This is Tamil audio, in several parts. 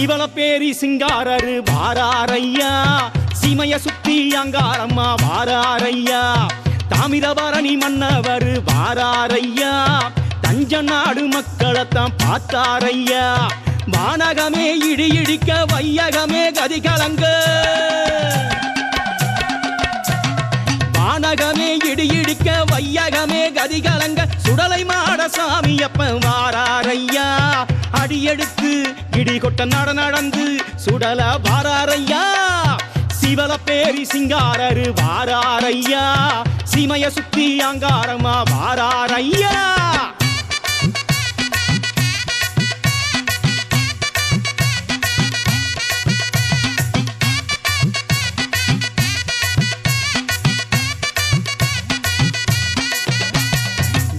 சிவலப்பேரி சிங்காரரு வாராரையா, சீமைய சுத்தி அங்காரம்மா வாராரையா, தாமிரபரணி மன்னவர் வாராரையா, தஞ்ச நாடு மக்களைத்தான் பார்த்தாரையா, வானகமே இடி இடிக்க வையகமே கதி கலங்க, வானகமே இடி இடிக்க வையகமே கதி கலங்க, சுடலை மாட சாமியப்ப வாராரையா, அடியெடுத்து இடி கொட்ட நடந்து சுடல வாராரையா, சிவலப்பேரி சிங்காரரு வாராரையா, சீமைய சுத்தி அங்காரமா வாராரையா.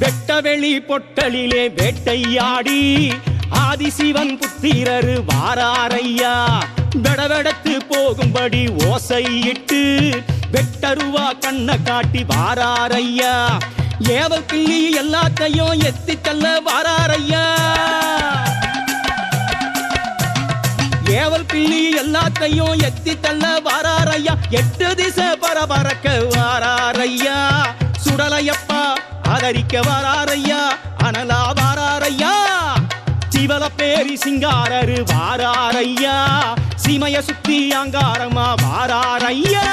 வெட்டவெளி பொட்டலிலே வேட்டையாடி ஆதிசிவன் புத்திரரு வாராரையா, வெடவெடத்து போகும்படி ஓசையிட்டு வெட்டருவா கண்ண காட்டி வாராரையா, ஏவல் கிள்ளி எல்லாத்தையும் எத்தி தள்ள வாராரையா, ஏவல் கிள்ளி எல்லாத்தையும் எத்தி தள்ள வாராரையா, எட்டு திசை பரபரக்க வாராரையா, சுடலையப்பா ஆதரிக்க வாராரையா, அனலா வாராரையா, சிவலப்பேரி சிங்காரரு வாராரையா, சீமைய சுத்தி அங்காரமா வாராரையா.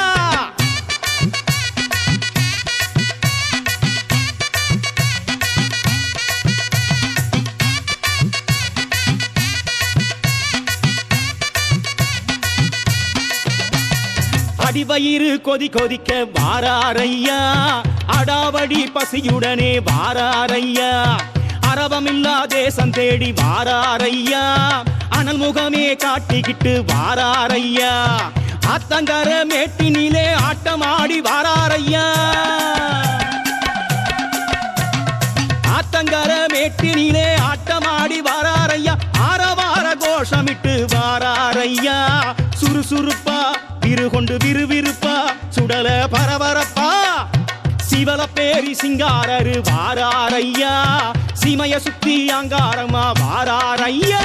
அடிவயிறு கொதி கொதிக்க வாராரையா, அடாவடி பசியுடனே வாராரையா, அரவமில்லா தேசம் தேடி வாராரையா, அனல் முகமே காட்டிக்கிட்டு வாராரையா, ஆத்தங்கர மேட்டினிலே ஆட்டமாடி வாராரையா, ஆத்தங்கர மேட்டினிலே ஆட்டமாடி வாராரையா, ஆரவார கோஷமிட்டு வாராரையா, சுறுசுறுப்பா விருகொண்டு விறுவிறுப்பா சுடல பரபரப்பா, சிவலப்பேரி சிங்காரரு வாராரையா, சீமைய சுத்தி அங்காரமா வாராரையா.